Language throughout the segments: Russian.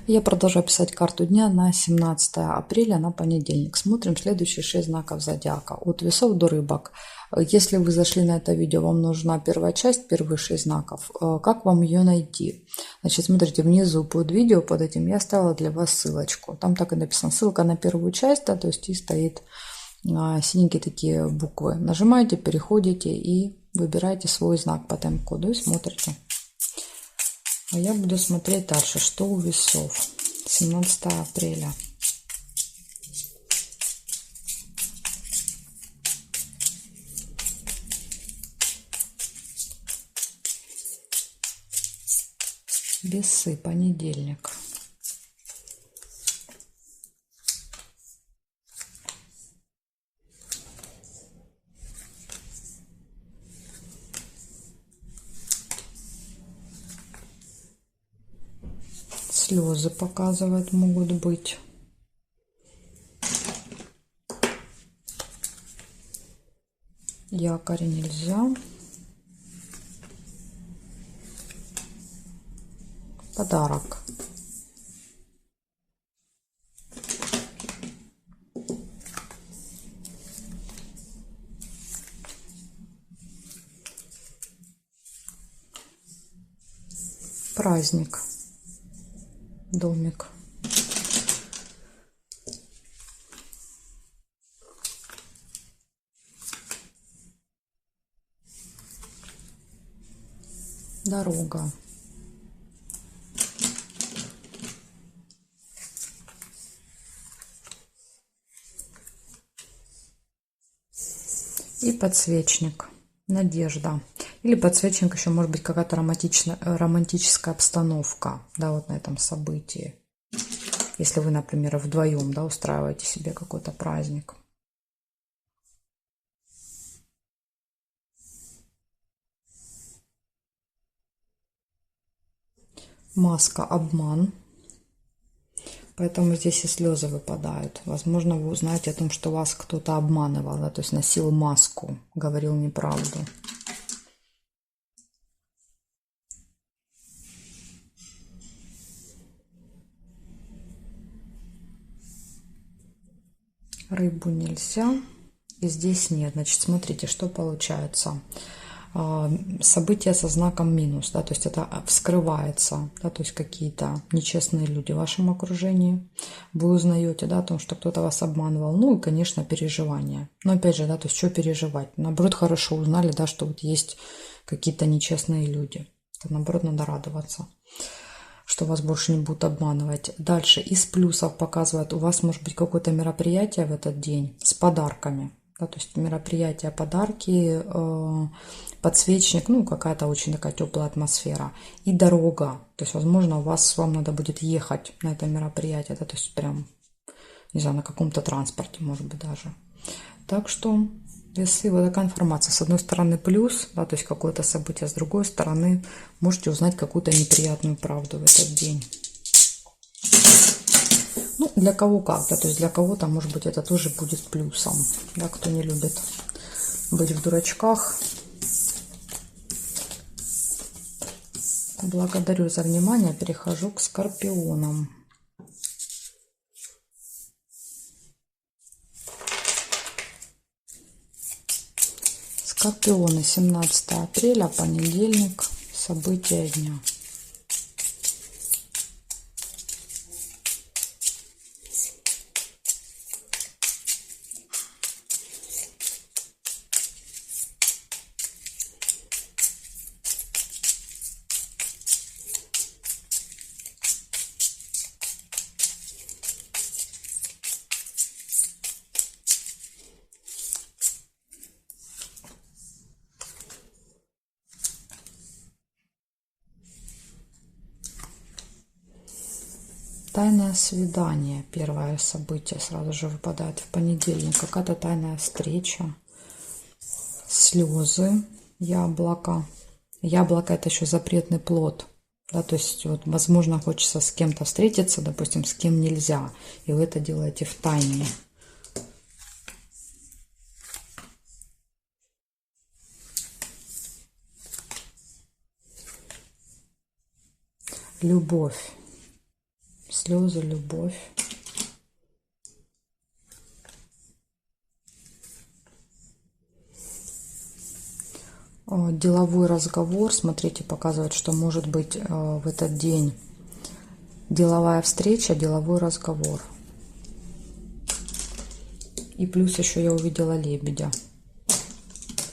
Я продолжаю писать карту дня на 17 апреля, на понедельник. Смотрим следующие 6 знаков зодиака. От весов до рыбок. Если вы зашли на это видео, вам нужна первая часть, первые 6 знаков. Как вам ее найти? Значит, смотрите, внизу под видео, под этим я оставила для вас ссылочку. Там так и написано, ссылка на первую часть, да, то есть и стоит синенькие такие буквы. Нажимаете, переходите и выбираете свой знак по тайм-коду и смотрите. А я буду смотреть дальше, что у весов. 17 апреля. Весы, понедельник. Слезы показывают, могут быть. Якорь нельзя. Подарок. Праздник. Домик. Дорога. И подсвечник. Надежда. Или подсвечник еще может быть какая-то романтическая обстановка, да, вот на этом событии. Если вы, например, вдвоем, да, устраиваете себе какой-то праздник. Маска, обман. Поэтому здесь и слезы выпадают. Возможно, вы узнаете о том, что вас кто-то обманывал, да, то есть носил маску, говорил неправду. Рыбу нельзя. И здесь нет. Значит, смотрите, что получается. События со знаком минус, да, то есть это вскрывается, да, то есть какие-то нечестные люди в вашем окружении. Вы узнаете, да, о том, что кто-то вас обманывал. Ну и, конечно, переживания. Но опять же, да, то есть что переживать? Наоборот, хорошо узнали, да, что вот есть какие-то нечестные люди. То, наоборот, надо радоваться, что вас больше не будут обманывать. Дальше из плюсов показывает, у вас может быть какое-то мероприятие в этот день с подарками. Да, то есть мероприятия, подарки, подсвечник, ну какая-то очень такая теплая атмосфера. И дорога. То есть, возможно, вам надо будет ехать на это мероприятие. Да, то есть прям, не знаю, на каком-то транспорте, может быть, даже. Так что весы, вот такая информация. С одной стороны плюс, да, то есть какое-то событие, с другой стороны можете узнать какую-то неприятную правду в этот день. Ну, для кого как, да, то есть для кого-то, может быть, это тоже будет плюсом, да, кто не любит быть в дурачках. Благодарю за внимание, перехожу к скорпионам. Скорпионы, 17 апреля, понедельник, события дня. Тайное свидание, первое событие сразу же выпадает в понедельник. Какая-то тайная встреча. Слезы, яблоко. Яблоко — это еще запретный плод. Да, то есть, вот, возможно, хочется с кем-то встретиться, допустим, с кем нельзя. И вы это делаете в тайне. Любовь. слезы, любовь. Деловой разговор, смотрите, показывает, что может быть в этот день деловая встреча, деловой разговор. И плюс еще я увидела лебедя,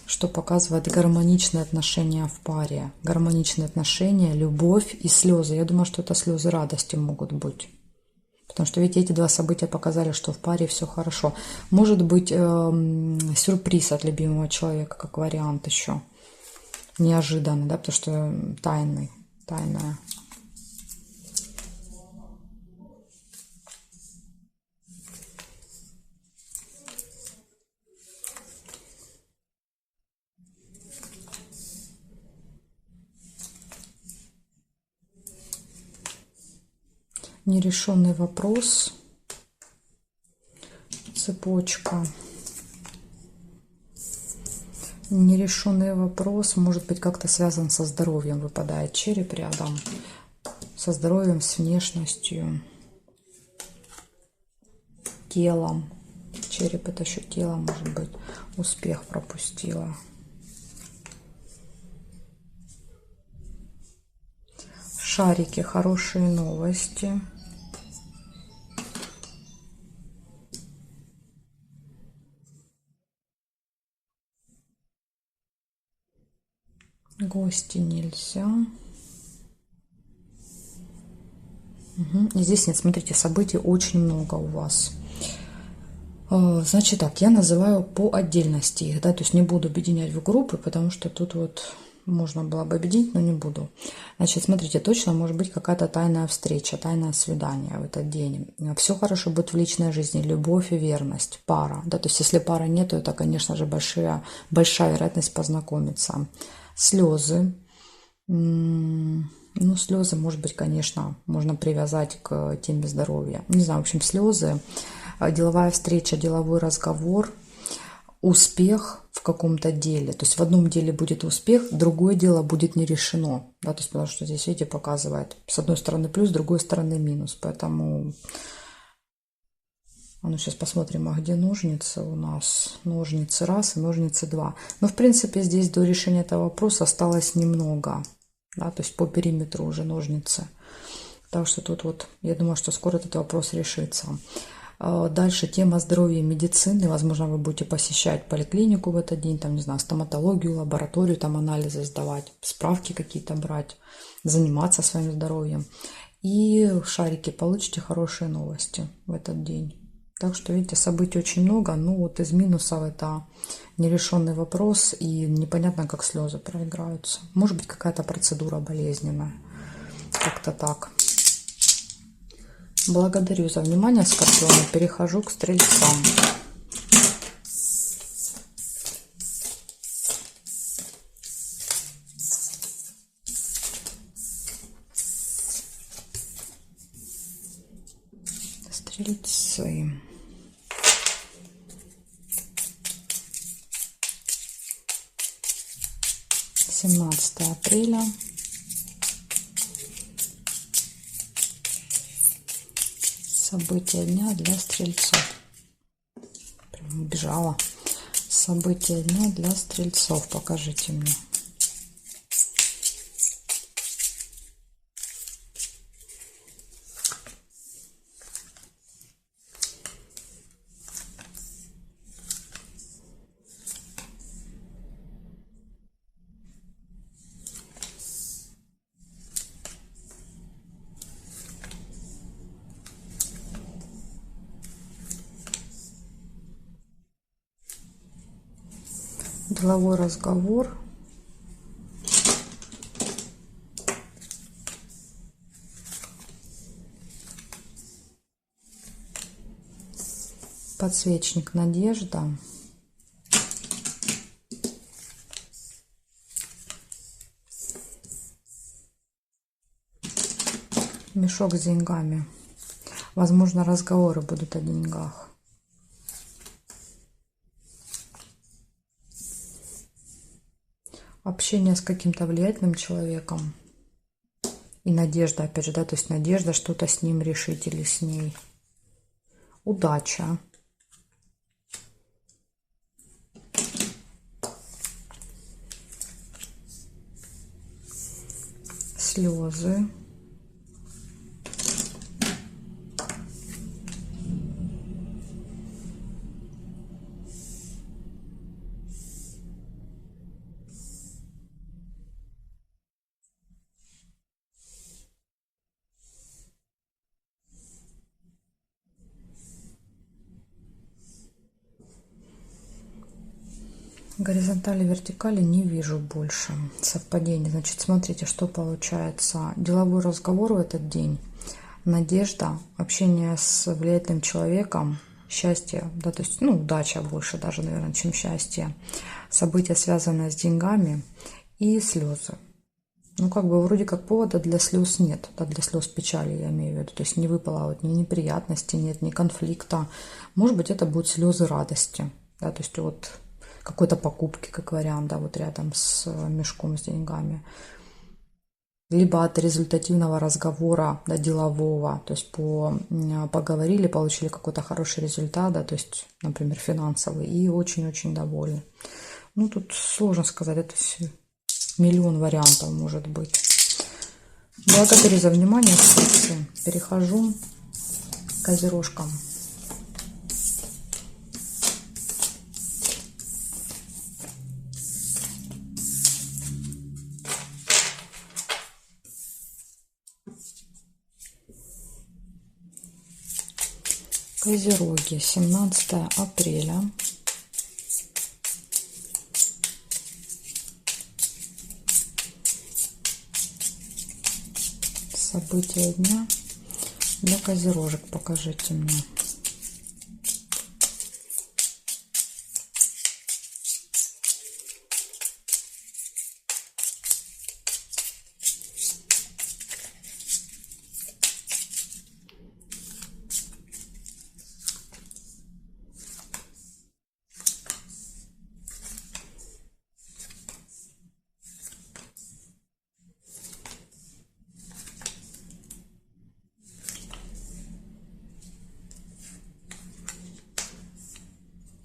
что показывает гармоничные отношения в паре. Гармоничные отношения, любовь и слезы. Я думаю, что это слезы радости могут быть. Потому что ведь эти два события показали, что в паре все хорошо. Может быть сюрприз от любимого человека, как вариант еще. Неожиданно, да, потому что тайная. Нерешенный вопрос, цепочка. Нерешенный вопрос может быть как-то связан со здоровьем. Выпадает череп рядом. Со здоровьем, с внешностью, телом. Череп это еще тело, может быть. Успех пропустила. Шарики, хорошие новости. Гости нельзя. Угу. Здесь нет, смотрите, событий очень много у вас. Значит так, я называю по отдельности их, да, то есть не буду объединять в группы, потому что тут вот можно было бы объединить, но не буду. Значит, смотрите, точно может быть какая-то тайная встреча, тайное свидание в этот день. Все хорошо будет в личной жизни, любовь и верность, пара, да, то есть если пары нет, то это, конечно же, большая вероятность познакомиться. Слезы. Ну, слезы, может быть, конечно, можно привязать к теме здоровья. Не знаю, в общем, слезы, деловая встреча, деловой разговор, успех в каком-то деле. То есть в одном деле будет успех, другое дело будет не решено. Да, то есть потому что здесь, видите, показывает с одной стороны плюс, с другой стороны минус. Поэтому... Ну, сейчас посмотрим, а где ножницы у нас. Ножницы раз и ножницы два. Но, в принципе, здесь до решения этого вопроса осталось немного. Да, то есть по периметру уже ножницы. Так что тут вот, я думаю, что скоро этот вопрос решится. Дальше тема здоровья и медицины. Возможно, вы будете посещать поликлинику в этот день, там, не знаю, стоматологию, лабораторию, там анализы сдавать, справки какие-то брать, заниматься своим здоровьем. И шарики, получите хорошие новости в этот день. Так что, видите, событий очень много. Ну, вот из минусов это нерешенный вопрос и непонятно, как слезы проиграются. Может быть, какая-то процедура болезненная. Как-то так. Благодарю за внимание, Скорпионы. Перехожу к Стрельцам. Стрельцы. Семнадцатое апреля. События дня для Стрельцов. Прям убежала. События дня для Стрельцов. Покажите мне. Деловой разговор. Подсвечник надежда. Мешок с деньгами. Возможно, разговоры будут о деньгах. Общение с каким-то влиятельным человеком. И надежда, опять же, да, то есть надежда что-то с ним решить или с ней. Удача. Слезы. Горизонтали, вертикали не вижу больше совпадений. Значит, смотрите, что получается. Деловой разговор в этот день, надежда, общение с влиятельным человеком, счастье, да, то есть, ну, удача больше даже, наверное, чем счастье, события, связанные с деньгами и слезы. Ну, как бы вроде как повода для слез нет, да, для слез печали я имею в виду, то есть не выпало вот ни неприятности, нет, ни конфликта. Может быть, это будут слезы радости, да, то есть вот какой-то покупки, как вариант, да, вот рядом с мешком с деньгами. Либо от результативного разговора, да, делового, то есть поговорили, получили какой-то хороший результат, да, то есть, например, финансовый, и очень-очень довольны. Ну, тут сложно сказать, это все, миллион вариантов может быть. Благодарю за внимание, кстати. Перехожу к козерожкам. Козероги, 17 апреля. События дня для козерожек покажите мне.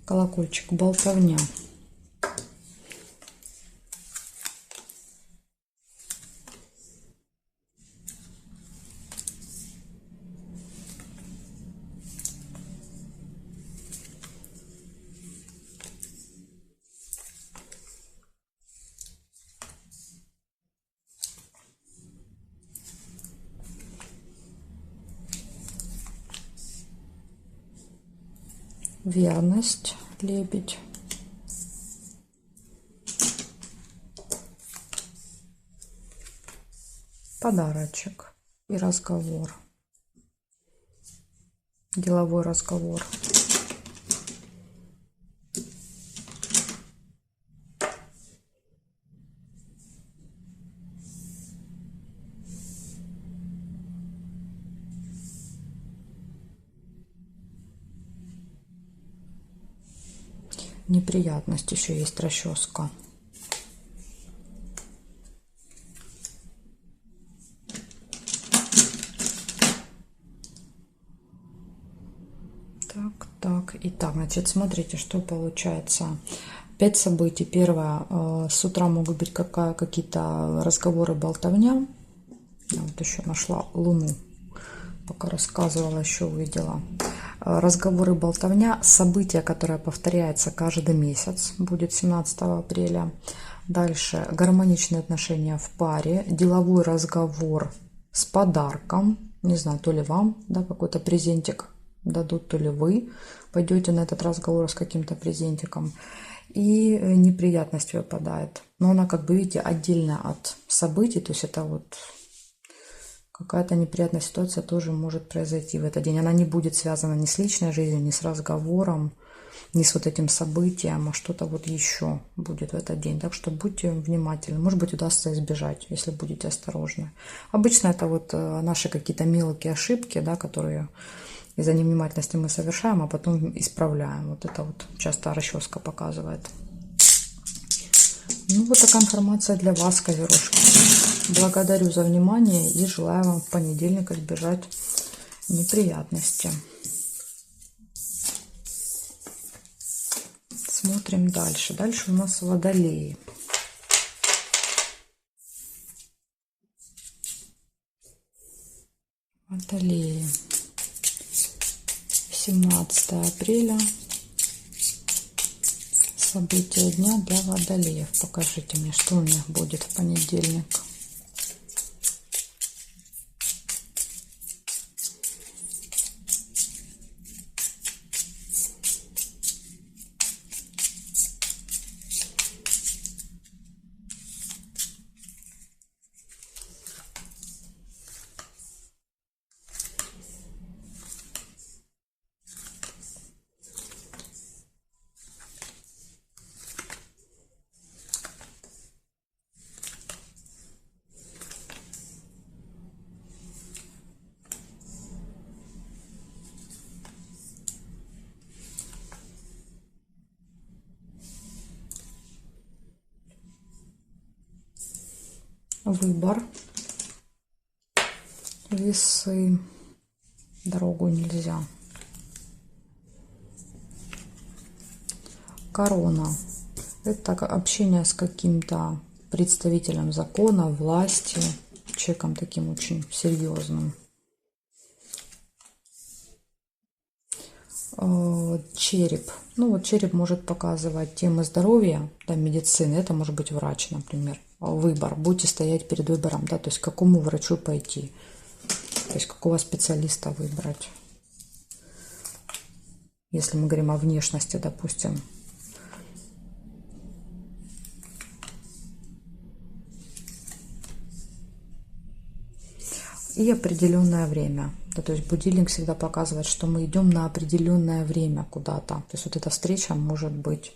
Колокольчик, болтовня. Верность, лебедь. Подарочек и разговор. Деловой разговор. Неприятность, еще есть расческа. Так, итак, значит, смотрите, что получается. 5 событий. Первое, с утра могут быть какие-то разговоры, болтовня. Я вот еще нашла Луну, пока рассказывала, еще увидела. Разговоры, болтовня, событие, которое повторяется каждый месяц, будет 17 апреля. Дальше гармоничные отношения в паре, деловой разговор с подарком, не знаю, то ли вам, да, какой-то презентик дадут, то ли вы пойдете на этот разговор с каким-то презентиком. И неприятность выпадает. Но она, как бы, видите, отдельно от событий, то есть это вот какая-то неприятная ситуация тоже может произойти в этот день. Она не будет связана ни с личной жизнью, ни с разговором, ни с вот этим событием, а что-то вот еще будет в этот день. Так что будьте внимательны. Может быть, удастся избежать, если будете осторожны. Обычно это вот наши какие-то мелкие ошибки, да, которые из-за невнимательности мы совершаем, а потом исправляем. Вот это вот часто расческа показывает. Ну, вот такая информация для вас, козерожки. Благодарю за внимание и желаю вам в понедельник избежать неприятностей. Смотрим дальше. Дальше у нас водолеи. Водолеи. 17 апреля. События дня для водолеев. Покажите мне, что у них будет в понедельник. Выбор. Весы. Дорогу нельзя. Корона. Это общение с каким-то представителем закона, власти, человеком таким очень серьезным. Череп. Ну вот череп может показывать темы здоровья, да, медицины. Это может быть врач, например. Выбор. Будете стоять перед выбором, да, то есть к какому врачу пойти, то есть какого специалиста выбрать. Если мы говорим о внешности, допустим. И определенное время. Да, то есть будильник всегда показывает, что мы идем на определенное время куда-то. То есть вот эта встреча может быть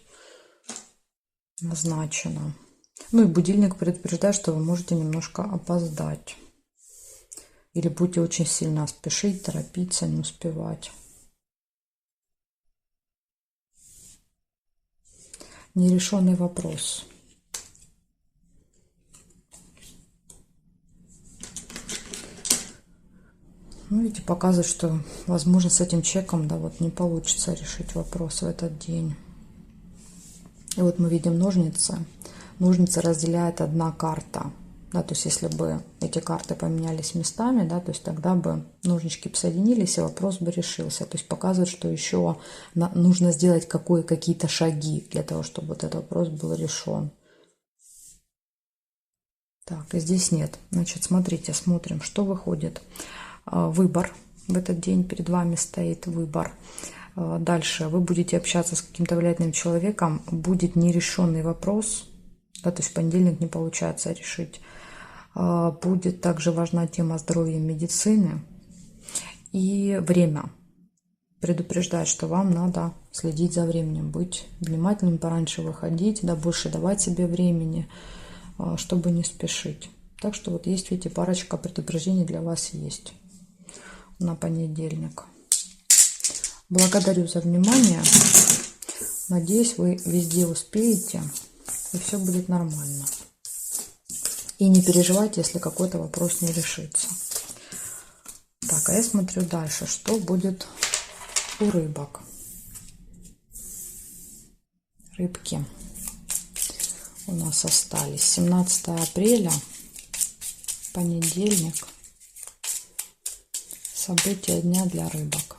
назначена. Ну и будильник предупреждает, что вы можете немножко опоздать. Или будете очень сильно спешить, торопиться, не успевать. Нерешенный вопрос. Ну, видите, показывает, что, возможно, с этим человеком, да, вот не получится решить вопрос в этот день. И вот мы видим ножницы. Ножницы разделяет одна карта. Да, то есть если бы эти карты поменялись местами, да, то есть тогда бы ножнички бы соединились, и вопрос бы решился. То есть показывает, что еще нужно сделать какие-то шаги для того, чтобы вот этот вопрос был решен. Так, и здесь нет. Значит, смотрите, смотрим, что выходит. Выбор. В этот день перед вами стоит выбор. Дальше вы будете общаться с каким-то влиятельным человеком, будет нерешенный вопрос, да, то есть в понедельник не получается решить. Будет также важна тема здоровья и медицины. И время. Предупреждает, что вам надо следить за временем, быть внимательным, пораньше выходить, да, больше давать себе времени, чтобы не спешить. Так что вот есть, видите, парочка предупреждений для вас есть на понедельник. Благодарю за внимание. Надеюсь, вы везде успеете, и все будет нормально. И не переживайте, если какой-то вопрос не решится. Так, а я смотрю дальше, что будет у рыбок. Рыбки у нас остались. 17 апреля, понедельник. События дня для рыбок.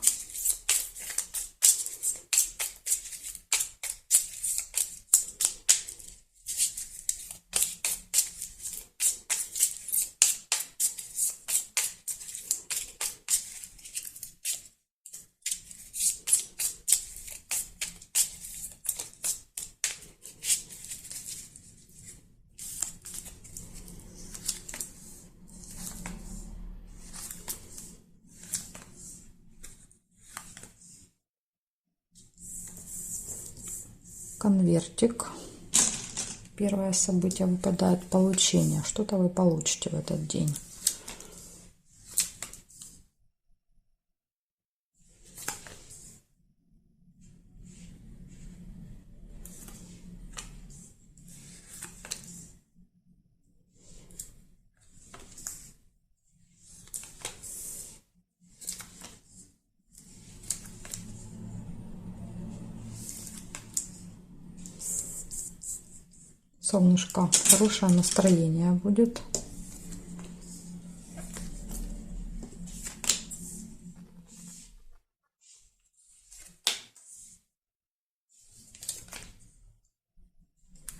Конвертик. Первое событие выпадает получение. Что-то вы получите в этот день. солнышко. Хорошее настроение будет.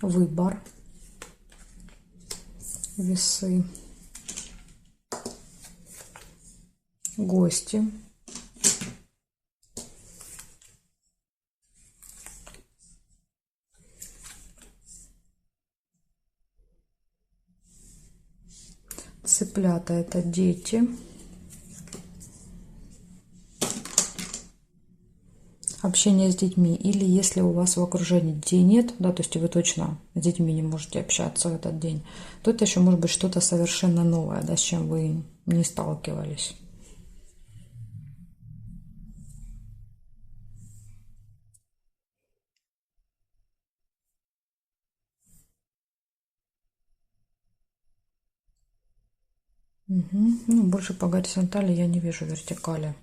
Выбор. Весы. Гости. Цыплята — это дети. Общение с детьми. Или если у вас в окружении детей нет, да, то есть вы точно с детьми не можете общаться в этот день, то это еще может быть что-то совершенно новое, да, с чем вы не сталкивались. Ну, больше по горизонтали я не вижу вертикали.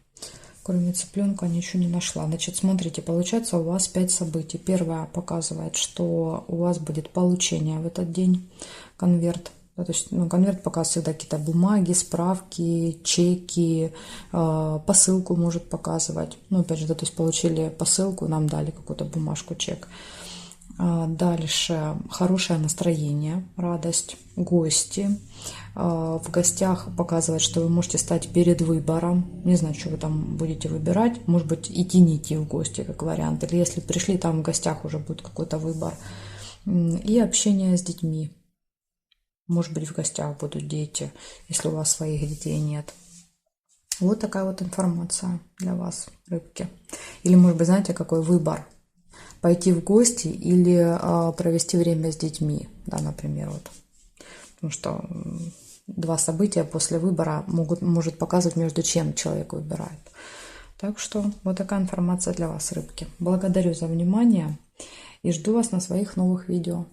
Кроме цыпленка ничего не нашла. Значит, смотрите, получается у вас 5 событий. Первое показывает, что у вас будет получение в этот день, конверт. Да, то есть, конверт показывает всегда какие-то бумаги, справки, чеки, посылку может показывать. Ну, опять же, да, то есть получили посылку, нам дали какую-то бумажку, чек. Дальше хорошее настроение, радость, гости. В гостях показывает, что вы можете стать перед выбором. Не знаю, что вы там будете выбирать. Может быть, идти, не идти в гости, как вариант. Или если пришли, там в гостях уже будет какой-то выбор. И общение с детьми. Может быть, в гостях будут дети, если у вас своих детей нет. Вот такая вот информация для вас, рыбки. Или, может быть, знаете, какой выбор? Пойти в гости или провести время с детьми, да, например, вот. Потому что 2 события после выбора может показывать, между чем человек выбирает. Так что вот такая информация для вас, рыбки. Благодарю за внимание и жду вас на своих новых видео.